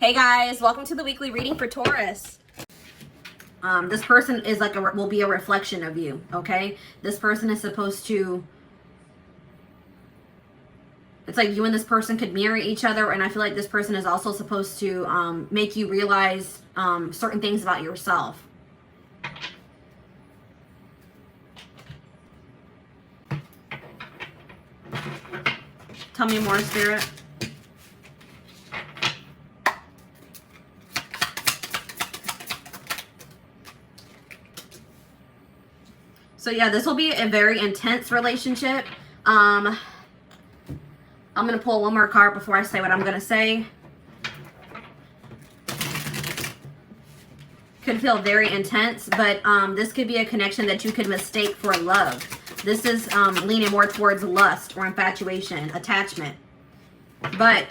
Hey guys, welcome to the weekly reading for Taurus. This person is like will be a reflection of you, okay? This person is supposed to, it's like you and this person could mirror each other, and I feel like this person is also supposed to make you realize certain things about yourself. Tell me more, Spirit. So yeah, this will be a very intense relationship. I'm going to pull one more card before I say what I'm going to say. Could feel very intense, but this could be a connection that you could mistake for love. This is leaning more towards lust or infatuation, attachment. But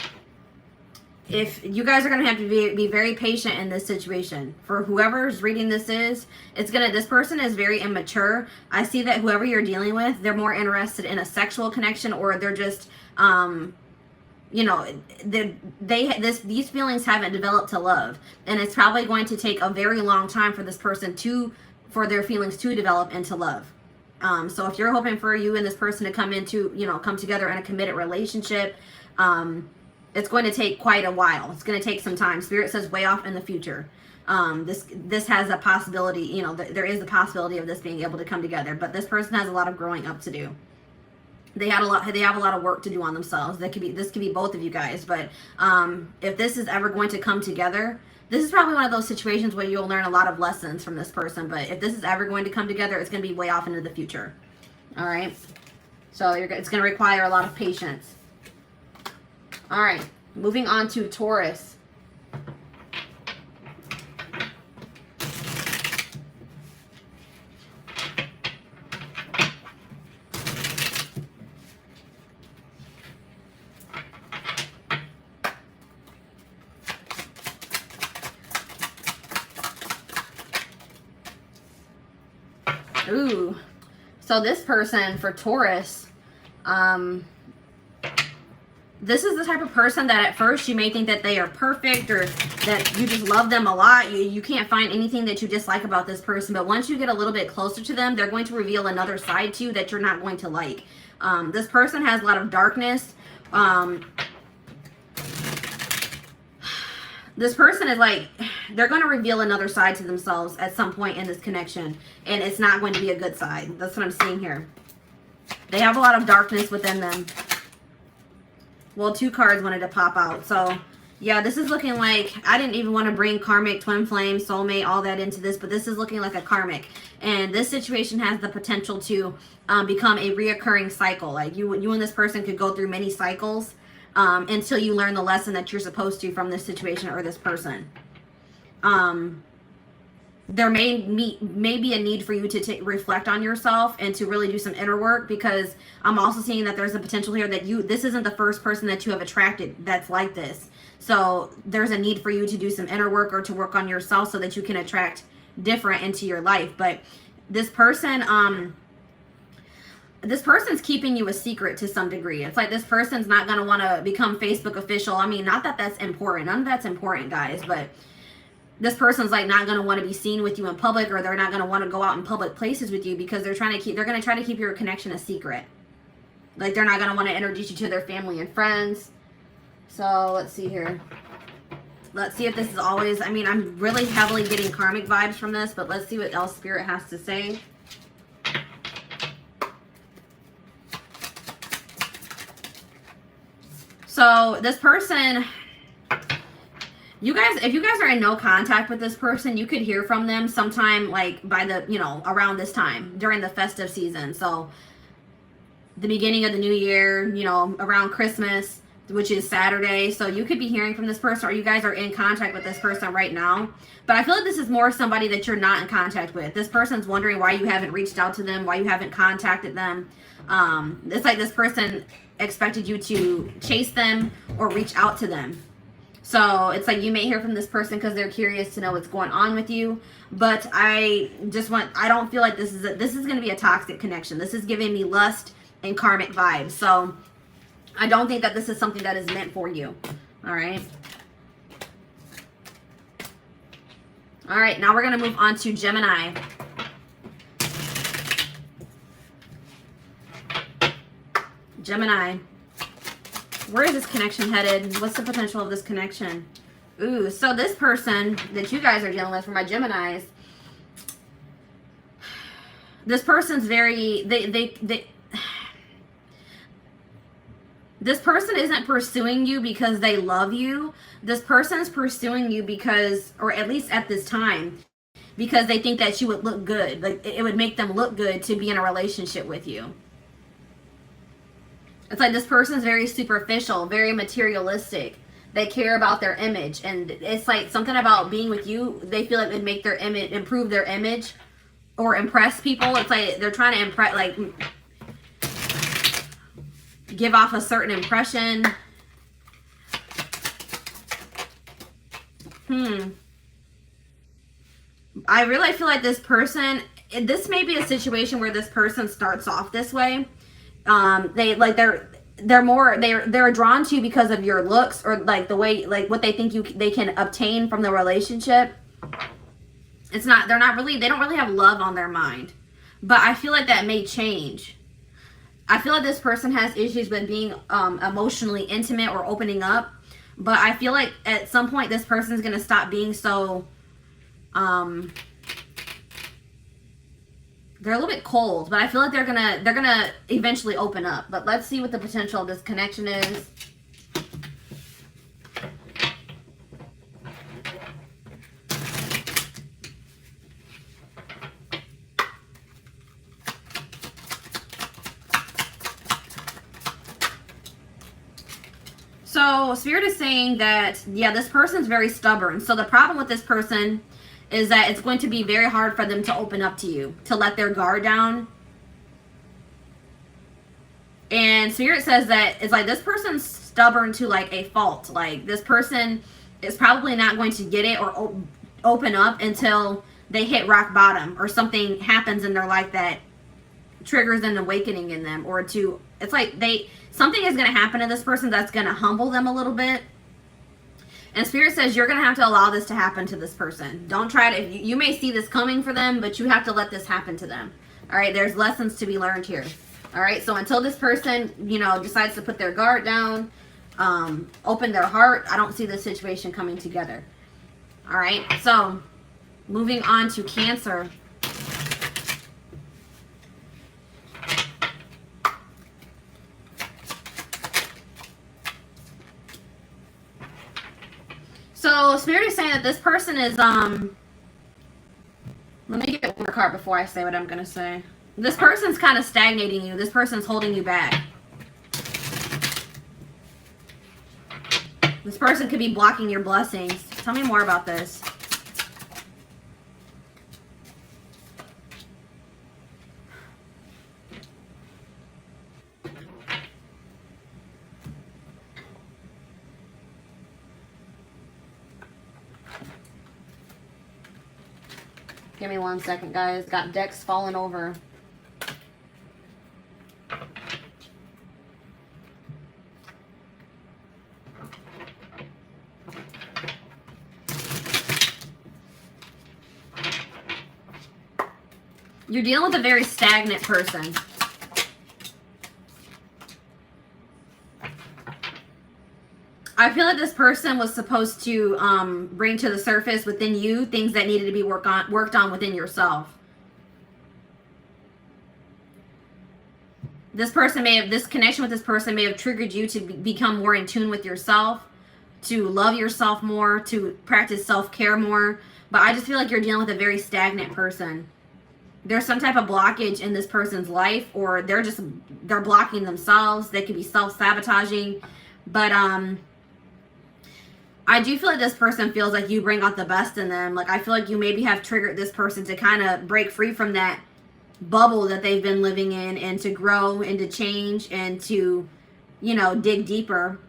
if you guys are going to have to be very patient in this situation. For whoever's reading this this person is very immature. I see that whoever you're dealing with, they're more interested in a sexual connection, or they're just, you know, these feelings haven't developed to love. And it's probably going to take a very long time for this person for their feelings to develop into love. So if you're hoping for you and this person to come together in a committed relationship, it's going to take quite a while. It's going to take some time. Spirit says way off in the future. This has a possibility, you know, there is the possibility of this being able to come together, but this person has a lot of growing up to do. They have a lot of work to do on themselves. This could be both of you guys, but if this is ever going to come together, this is probably one of those situations where you'll learn a lot of lessons from this person, but if this is ever going to come together, it's going to be way off into the future. All right. So it's going to require a lot of patience. All right, moving on to Taurus. Ooh, so this person for Taurus, this is the type of person that at first you may think that they are perfect or that you just love them a lot. You can't find anything that you dislike about this person. But once you get a little bit closer to them, they're going to reveal another side to you that you're not going to like. This person has a lot of darkness. This person is like, they're going to reveal another side to themselves at some point in this connection. And it's not going to be a good side. That's what I'm seeing here. They have a lot of darkness within them. Well, two cards wanted to pop out. So, yeah, this is looking like, I didn't even want to bring karmic, twin flame, soulmate, all that into this, but this is looking like a karmic. And this situation has the potential to become a reoccurring cycle. Like you and this person could go through many cycles until you learn the lesson that you're supposed to from this situation or this person. There may be a need for you to reflect on yourself and to really do some inner work, because I'm also seeing that there's a potential here that this isn't the first person that you have attracted that's like this. So there's a need for you to do some inner work or to work on yourself so that you can attract different into your life. But this person's keeping you a secret to some degree. It's like this person's not going to want to become Facebook official. I mean, not that that's important. None of that's important, guys, but this person's like not going to want to be seen with you in public, or they're not going to want to go out in public places with you because they're going to try to keep your connection a secret. Like they're not going to want to introduce you to their family and friends. So let's see here. Let's see if this is always, I mean, I'm really heavily getting karmic vibes from this, but let's see what else Spirit has to say. So this person, if you guys are in no contact with this person, you could hear from them sometime like by the, around this time during the festive season. So the beginning of the new year, around Christmas, which is Saturday. So you could be hearing from this person, or you guys are in contact with this person right now. But I feel like this is more somebody that you're not in contact with. This person's wondering why you haven't reached out to them, why you haven't contacted them. It's like this person expected you to chase them or reach out to them. So it's like you may hear from this person because they're curious to know what's going on with you. But I don't feel like this is going to be a toxic connection. This is giving me lust and karmic vibes. So I don't think that this is something that is meant for you. All right. All right, now we're going to move on to Gemini. Gemini. Where is this connection headed? What's the potential of this connection? Ooh, so this person that you guys are dealing with, for my Geminis, this person's very, this person isn't pursuing you because they love you. This person's pursuing you because, or at least at this time, because they think that you would look good. Like, it would make them look good to be in a relationship with you. It's like this person's very superficial, very materialistic. They care about their image. And it's like something about being with you, they feel like it would make their image, improve their image or impress people. It's like they're trying to impress, like, give off a certain impression. I really feel like this person, this may be a situation where this person starts off this way. They're drawn to you because of your looks, or like the way, like what they think they can obtain from the relationship. It's not, they don't really have love on their mind. But I feel like that may change. I feel like this person has issues with being emotionally intimate or opening up. But I feel like at some point this person is going to stop being so, they're a little bit cold, but I feel like they're gonna eventually open up. But let's see what the potential of this connection is. So Spirit is saying that, yeah, this person's very stubborn. So the problem with this person is that it's going to be very hard for them to open up to you, to let their guard down. And Spirit says that it's like this person's stubborn to like a fault. Like this person is probably not going to get it or open up until they hit rock bottom, or something happens in their life that triggers an awakening in them, or to, it's like something is going to happen to this person that's going to humble them a little bit. And Spirit says you're going to have to allow this to happen to this person. Don't try to, you may see this coming for them, but you have to let this happen to them. All right, there's lessons to be learned here. All right, so until this person, decides to put their guard down, open their heart, I don't see this situation coming together. All right, so moving on to Cancer. So Spirit is saying that this person is, let me get one more card before I say what I'm going to say. This person's kind of stagnating you. This person's holding you back. This person could be blocking your blessings. Tell me more about this. Give me 1 second, guys. Got decks falling over. You're dealing with a very stagnant person. I feel like this person was supposed to bring to the surface within you things that needed to be worked on within yourself. This connection with this person may have triggered you to become more in tune with yourself, to love yourself more, to practice self-care more. But I just feel like you're dealing with a very stagnant person. There's some type of blockage in this person's life, or they're blocking themselves. They could be self-sabotaging. But I do feel like this person feels like you bring out the best in them. Like, I feel like you maybe have triggered this person to kind of break free from that bubble that they've been living in, and to grow and to change and to, dig deeper.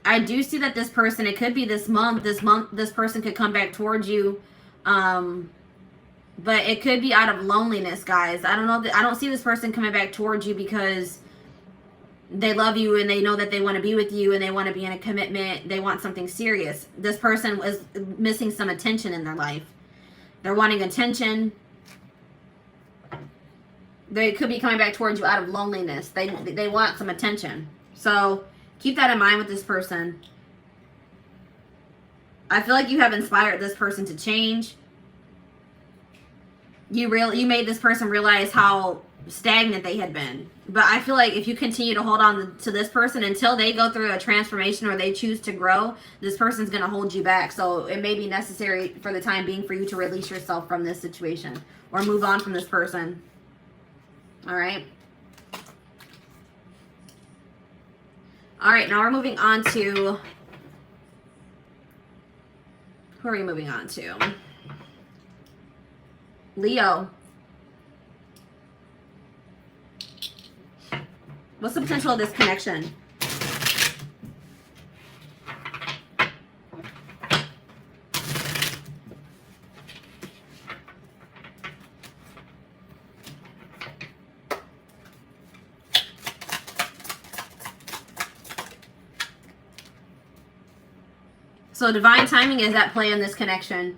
I do see that this person, it could be this month, this person could come back towards you. But it could be out of loneliness, guys. I don't know. I don't see this person coming back towards you because they love you and they know that they want to be with you and they want to be in a commitment. They want something serious. This person was missing some attention in their life. They're wanting attention. They could be coming back towards you out of loneliness. They want some attention. So keep that in mind with this person. I feel like you have inspired this person to change. You made this person realize how stagnant they had been. But I feel like if you continue to hold on to this person until they go through a transformation or they choose to grow, this person's going to hold you back. So it may be necessary for the time being for you to release yourself from this situation or move on from this person. All right. All right, now we're moving on to, who are we moving on to? Leo. What's the potential of this connection? So divine timing is at play in this connection.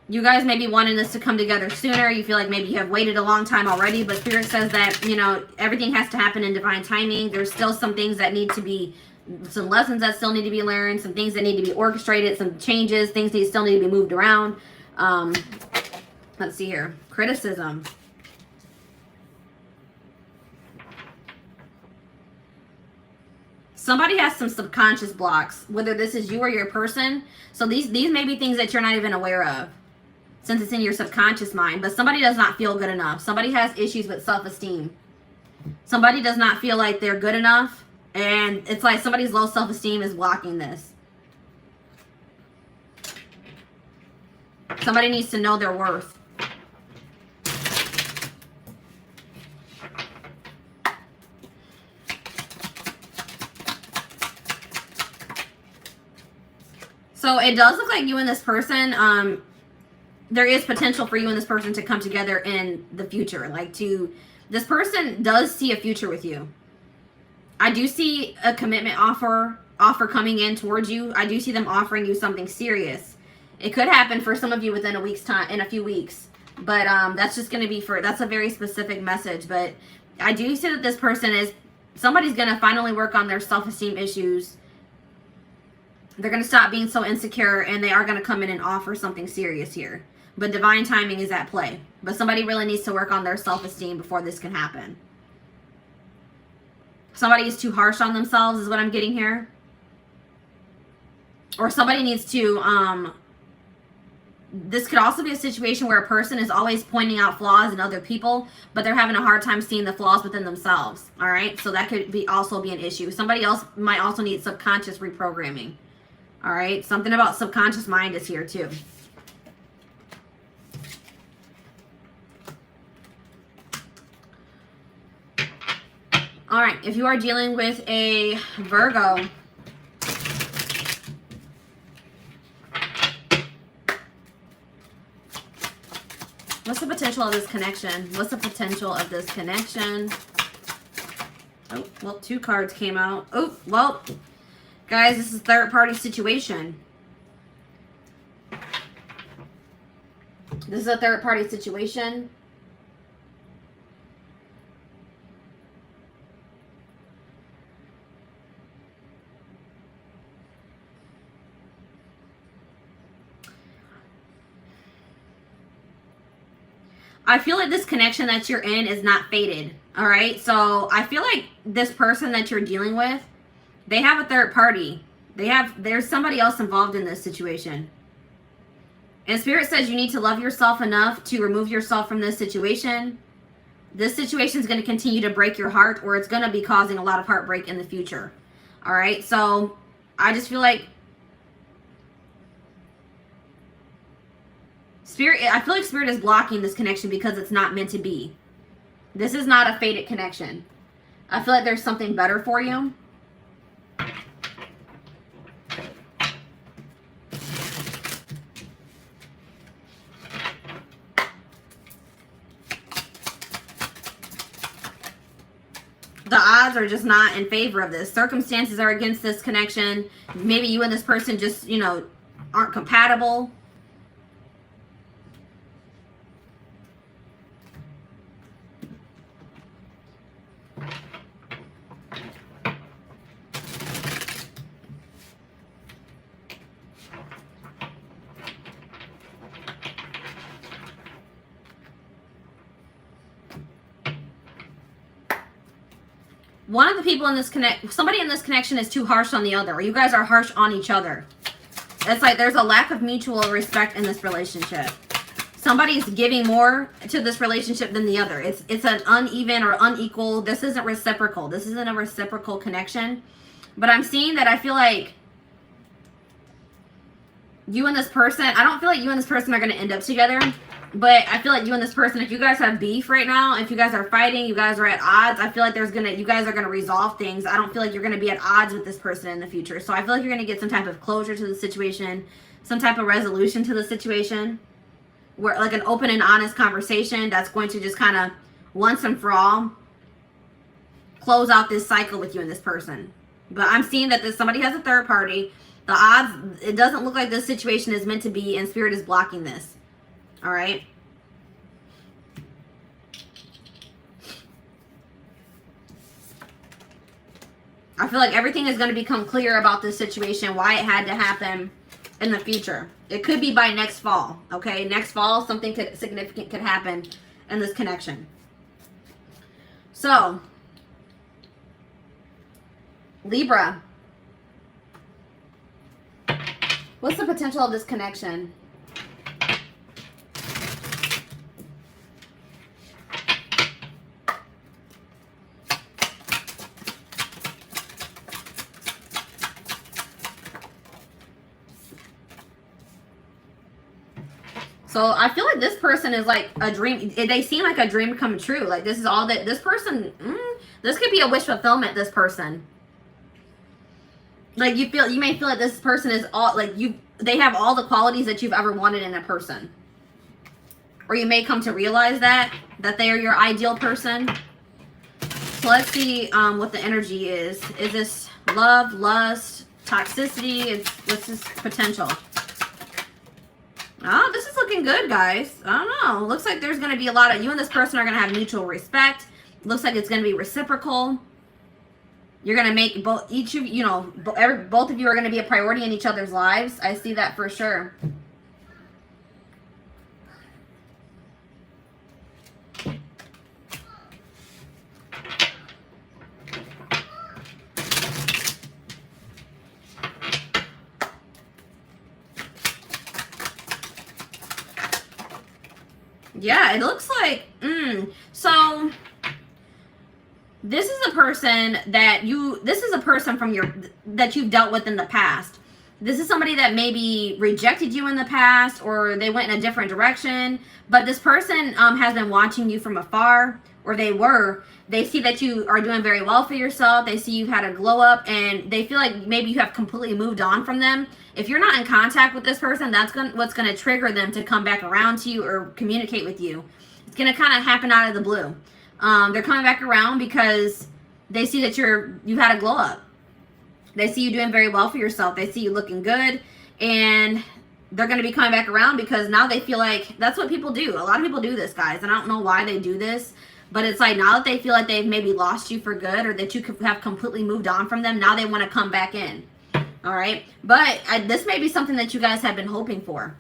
You guys may be wanting this to come together sooner. You feel like maybe you have waited a long time already, but Spirit says that, you know, everything has to happen in divine timing. There's still some things that need to be, some lessons that still need to be learned, some things that need to be orchestrated, some changes, things that still need to be moved around. Let's see here. Criticism. Somebody has some subconscious blocks, whether this is you or your person. So these may be things that you're not even aware of, since it's in your subconscious mind. But somebody does not feel good enough. Somebody has issues with self-esteem. Somebody does not feel like they're good enough. And it's like somebody's low self-esteem is blocking this. Somebody needs to know their worth. So it does look like you and this person, there is potential for you and this person to come together in the future. This person does see a future with you. I do see a commitment offer coming in towards you. I do see them offering you something serious. It could happen for some of you within a week's time, in a few weeks. But that's just going to be that's a very specific message. But I do see that this person somebody's going to finally work on their self-esteem issues. They're going to stop being so insecure, and they are going to come in and offer something serious here. But divine timing is at play. But somebody really needs to work on their self-esteem before this can happen. Somebody is too harsh on themselves is what I'm getting here. Or somebody needs to, this could also be a situation where a person is always pointing out flaws in other people, but they're having a hard time seeing the flaws within themselves. All right? So that could also be an issue. Somebody else might also need subconscious reprogramming. All right, something about subconscious mind is here too. All right, if you are dealing with a Virgo, what's the potential of this connection? What's the potential of this connection? Oh, well, 2 cards came out. Oh, well, guys, this is a third-party situation. This is a third-party situation. I feel like this connection that you're in is not fated. All right? So I feel like this person that you're dealing with, they have a third party. There's somebody else involved in this situation. And Spirit says you need to love yourself enough to remove yourself from this situation. This situation is going to continue to break your heart, or it's going to be causing a lot of heartbreak in the future. All right? So I just feel like I feel like Spirit is blocking this connection because it's not meant to be. This is not a fated connection. I feel like there's something better for you. The odds are just not in favor of this. Circumstances are against this connection. Maybe you and this person just, you know, aren't compatible. One of the people in this somebody in this connection is too harsh on the other, or you guys are harsh on each other. It's like there's a lack of mutual respect in this relationship. Somebody's giving more to this relationship than the other. It's an uneven or unequal. This isn't reciprocal. This isn't a reciprocal connection. But I'm seeing that I feel like you and this person, I don't feel like you and this person are going to end up together. But I feel like you and this person, if you guys have beef right now, if you guys are fighting, you guys are at odds, I feel like you guys are going to resolve things. I don't feel like you're going to be at odds with this person in the future. So I feel like you're going to get some type of closure to the situation, some type of resolution to the situation, where like an open and honest conversation that's going to just kind of once and for all close out this cycle with you and this person. But I'm seeing that somebody has a third party. The odds, it doesn't look like this situation is meant to be, and Spirit is blocking this. All right. I feel like everything is going to become clear about this situation, why it had to happen in the future. It could be by next fall. Okay. Next fall, something significant could happen in this connection. So, Libra. What's the potential of this connection? So I feel like this person is like a dream. They seem like a dream come true. Like this is all that this person, this could be a wish fulfillment, this person. Like you may feel like this person is all like they have all the qualities that you've ever wanted in a person. Or you may come to realize that they are your ideal person. So let's see what the energy is. Is this love, lust, toxicity? What's this potential? Oh, this is looking good, guys. I don't know. Looks like there's going to be a lot of... You and this person are going to have mutual respect. Looks like it's going to be reciprocal. You're going to make both... Each of you know... Both of you are going to be a priority in each other's lives. I see that for sure. Yeah, it looks like, so this is a person that this is a person that you've dealt with in the past. This is somebody that maybe rejected you in the past, or they went in a different direction, but this person has been watching you from afar, or they see that you are doing very well for yourself. They see you've had a glow up, and they feel like maybe you have completely moved on from them. If you're not in contact with this person, that's what's going to trigger them to come back around to you or communicate with you. It's going to kind of happen out of the blue. They're coming back around because they see that you've had a glow up. They see you doing very well for yourself. They see you looking good, and they're going to be coming back around because now they feel like that's what people do. A lot of people do this, guys, and I don't know why they do this, but it's like now that they feel like they've maybe lost you for good, or that you have completely moved on from them, now they want to come back in. All right, but this may be something that you guys have been hoping for.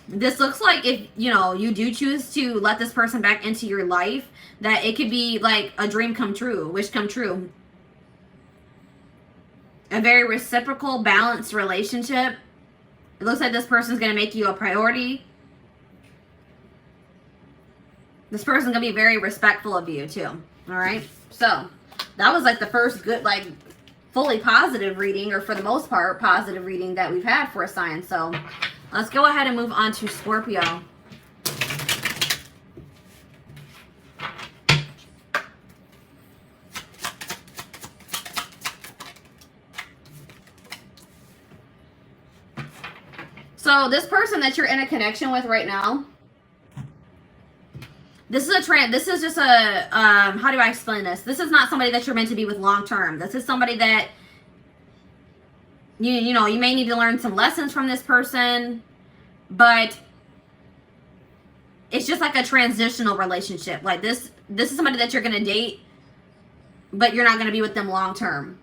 This looks like if you do choose to let this person back into your life, that it could be like a dream come true, a wish come true. A very reciprocal, balanced relationship. It looks like this person's going to make you a priority. This person's going to be very respectful of you too. All right, so that was like the first good, like, fully positive reading, or for the most part positive reading that we've had for a sign. So let's go ahead and move on to Scorpio. So this person that you're in a connection with right now, This is a trend. This is just a, how do I explain this? This is not somebody that you're meant to be with long term. This is somebody that, you know, you may need to learn some lessons from this person, but it's just like a transitional relationship. Like this is somebody that you're going to date, but you're not going to be with them long term.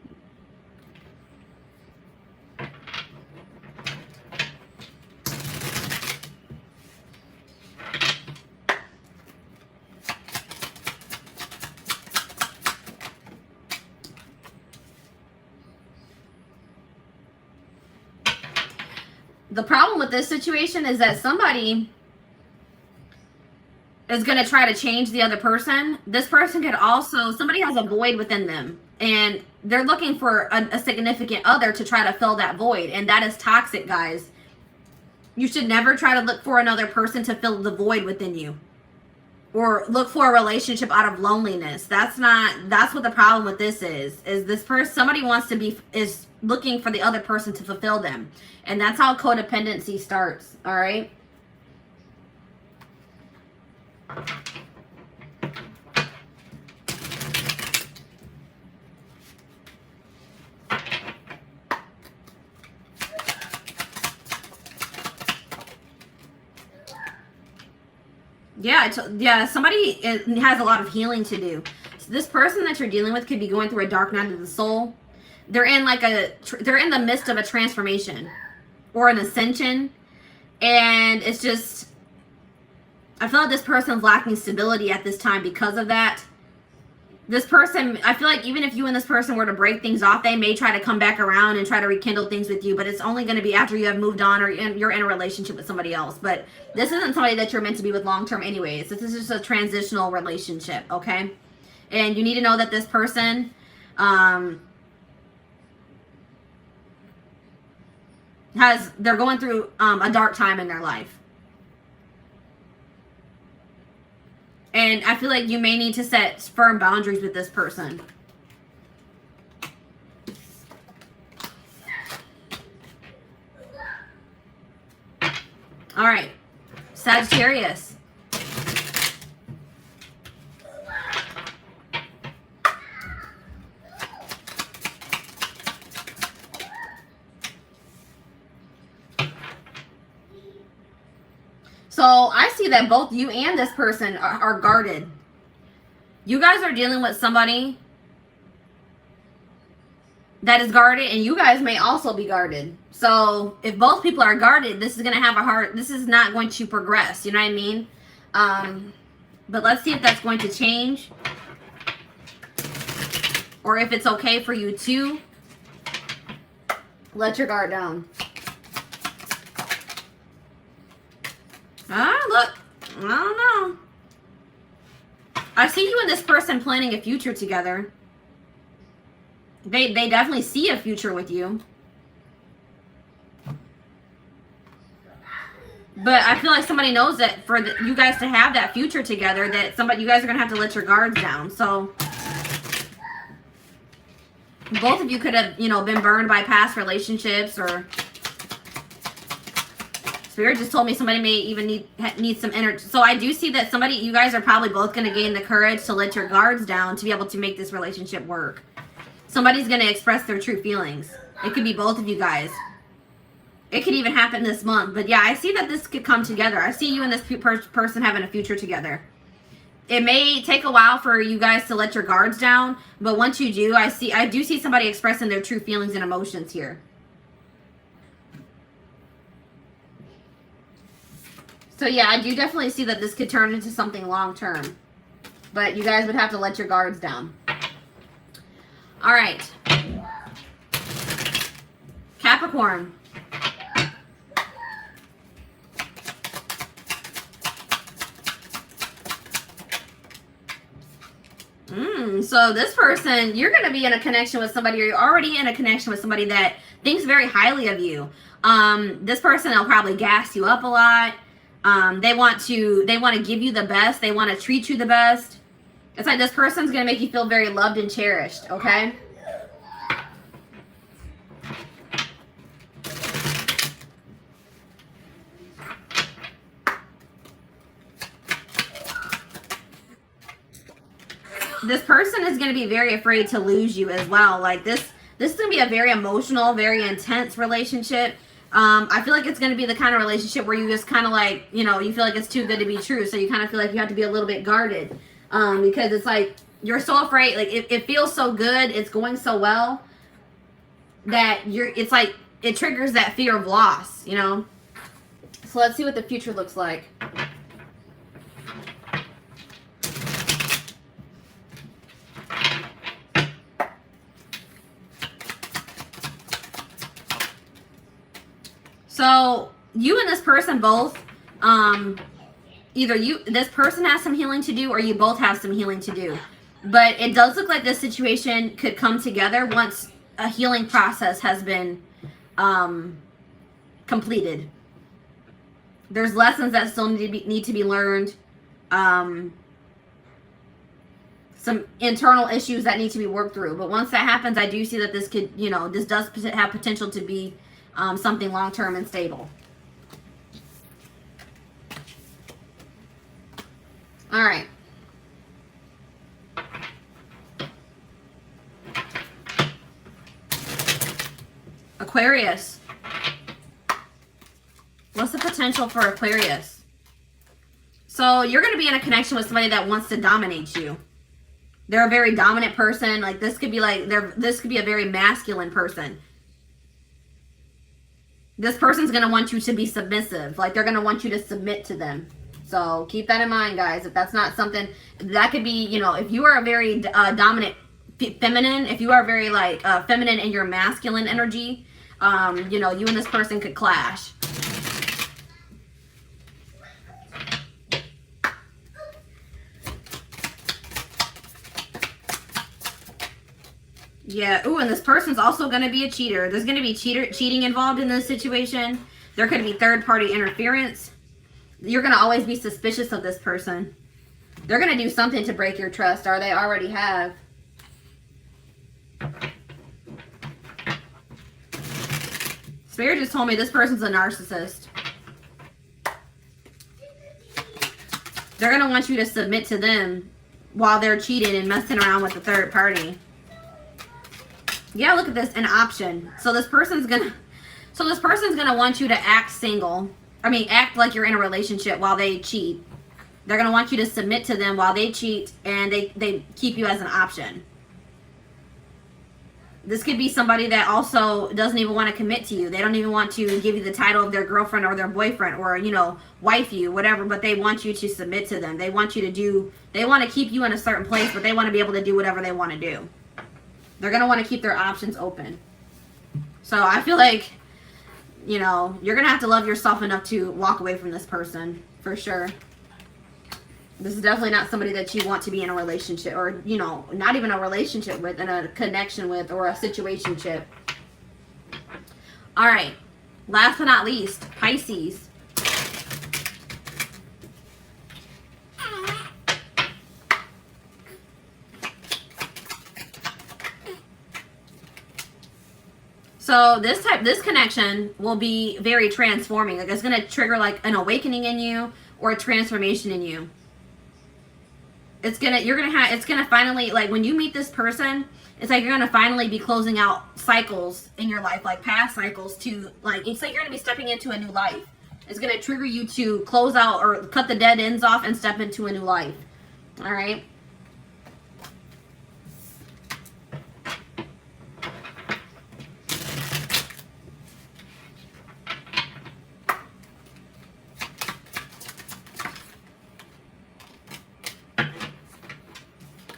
The problem with this situation is that somebody is going to try to change the other person. This person could also, somebody has a void within them and they're looking for a significant other to try to fill that void. And that is toxic, guys. You should never try to look for another person to fill the void within you or look for a relationship out of loneliness. That's what the problem with this is this person, somebody wants to be, is looking for the other person to fulfill them. And that's how codependency starts, all right? Yeah, somebody has a lot of healing to do. So this person that you're dealing with could be going through a dark night of the soul. They're in they're in the midst of a transformation or an ascension, and it's just, I feel like this person's lacking stability at this time because of that. This person, I feel like even if you and this person were to break things off, they may try to come back around and try to rekindle things with you, but it's only going to be after you have moved on or you're in a relationship with somebody else. But this isn't somebody that you're meant to be with long term anyways. This is just a transitional relationship, okay? And you need to know that this person, they're going through a dark time in their life. And I feel like you may need to set firm boundaries with this person. All right, Sagittarius. So I see that both you and this person are guarded. You guys are dealing with somebody that is guarded, and you guys may also be guarded. So if both people are guarded, this is going to have this is not going to progress. You know what I mean? But let's see if that's going to change. Or if it's okay for you to let your guard down. Look, I don't know. I see you and this person planning a future together. They definitely see a future with you. But I feel like somebody knows that for you guys to have that future together, that you guys are going to have to let your guards down. So both of you could have, been burned by past relationships, or Spirit just told me somebody may even need some energy. So I do see that you guys are probably both going to gain the courage to let your guards down to be able to make this relationship work. Somebody's going to express their true feelings. It could be both of you guys. It could even happen this month. But yeah, I see that this could come together. I see you and this person having a future together. It may take a while for you guys to let your guards down, but once you do, I do see somebody expressing their true feelings and emotions here. So yeah, I do definitely see that this could turn into something long term. But you guys would have to let your guards down. All right. Capricorn. So this person, you're going to be in a connection with somebody, or you're already in a connection with somebody that thinks very highly of you. This person will probably gas you up a lot. They want to give you the best. They want to treat you the best. It's like this person's going to make you feel very loved and cherished, okay? This person is going to be very afraid to lose you as well. Like this is going to be a very emotional, very intense relationship. I feel like it's going to be the kind of relationship where you just kind of like, you know, you feel like it's too good to be true. So you kind of feel like you have to be a little bit guarded. Because it's like, you're so afraid. Like it feels so good. It's going so well that it's like, it triggers that fear of loss, you know? So let's see what the future looks like. So you and this person both, either this person has some healing to do, or you both have some healing to do. But it does look like this situation could come together once a healing process has been completed. There's lessons that still need to be learned. Some internal issues that need to be worked through. But once that happens, I do see that this could, you know, this does have potential to be something long-term and stable. All right. Aquarius. What's the potential for Aquarius? So you're going to be in a connection with somebody that wants to dominate you. They're a very dominant person. Like this could be like, this could be a very masculine person. This person's going to want you to be submissive. Like they're going to want you to submit to them. So keep that in mind, guys. If that's not something, that could be, you know, if you are a very dominant feminine, if you are very like feminine in your masculine energy, you know, you and this person could clash. Yeah. Ooh, and this person's also going to be a cheater. There's going to be cheating involved in this situation. There could be third-party interference. You're going to always be suspicious of this person. They're going to do something to break your trust, or they already have. Spirit just told me this person's a narcissist. They're going to want you to submit to them while they're cheating and messing around with the third party. Yeah, look at this, an option. So this person's gonna want you to act single. I mean, act like you're in a relationship while they cheat. They're gonna want you to submit to them while they cheat, and they keep you as an option. This could be somebody that also doesn't even want to commit to you. They don't even want to give you the title of their girlfriend or their boyfriend, or, you know, wife you, whatever, but they want you to submit to them. They want you to they want to keep you in a certain place, but they want to be able to do whatever they want to do. They're going to want to keep their options open. So I feel like, you know, you're going to have to love yourself enough to walk away from this person, for sure. This is definitely not somebody that you want to be in a relationship, or, you know, not even a relationship with, in a connection with, or a situationship. All right. Last but not least, Pisces. So this connection will be very transforming. Like it's going to trigger like an awakening in you, or a transformation in you. It's going to finally, like when you meet this person, it's like you're going to finally be closing out cycles in your life, like past cycles, to like, it's like you're going to be stepping into a new life. It's going to trigger you to close out or cut the dead ends off and step into a new life. All right.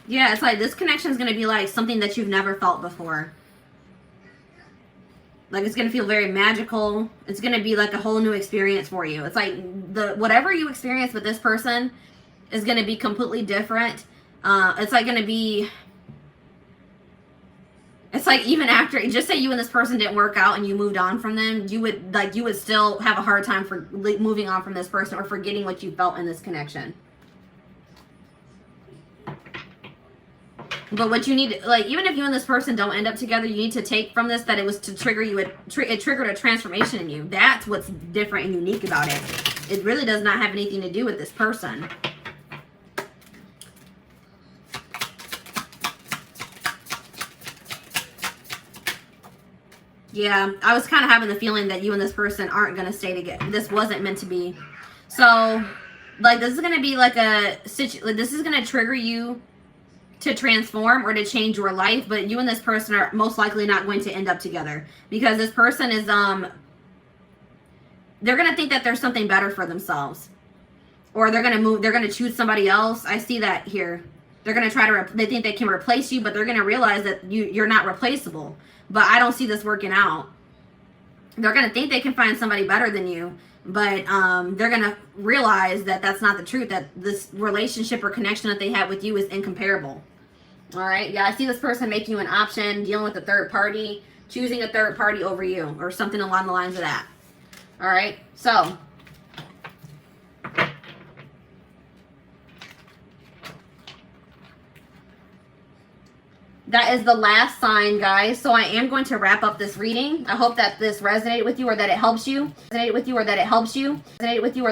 Yeah, it's like this connection is going to be like something that you've never felt before. Like it's going to feel very magical. It's going to be like a whole new experience for you. It's like whatever you experience with this person is going to be completely different. It's like going to be, it's like even after, just say you and this person didn't work out and you moved on from them, you would still have a hard time for moving on from this person or forgetting what you felt in this connection. But what you need, like, even if you and this person don't end up together, you need to take from this that it was to trigger you, it triggered a transformation in you. That's what's different and unique about it. It really does not have anything to do with this person. Yeah, I was kind of having the feeling that you and this person aren't going to stay together. This wasn't meant to be. So, like, this is going to be like this is going to trigger you to transform or to change your life, but you and this person are most likely not going to end up together, because this person is, they're going to think that there's something better for themselves, or they're going to move, they're going to choose somebody else. I see that here. They're going to try to, they think they can replace you, but they're going to realize that you're not replaceable. But I don't see this working out. They're going to think they can find somebody better than you, but they're going to realize that that's not the truth, that this relationship or connection that they had with you is incomparable. All right. Yeah, I see this person making you an option, dealing with a third party, choosing a third party over you, or something along the lines of that. All right. So that is the last sign, guys. So I am going to wrap up this reading. I hope that this resonated with you, or that it helps you. Resonated with you, or that it helps you. Resonated with you, or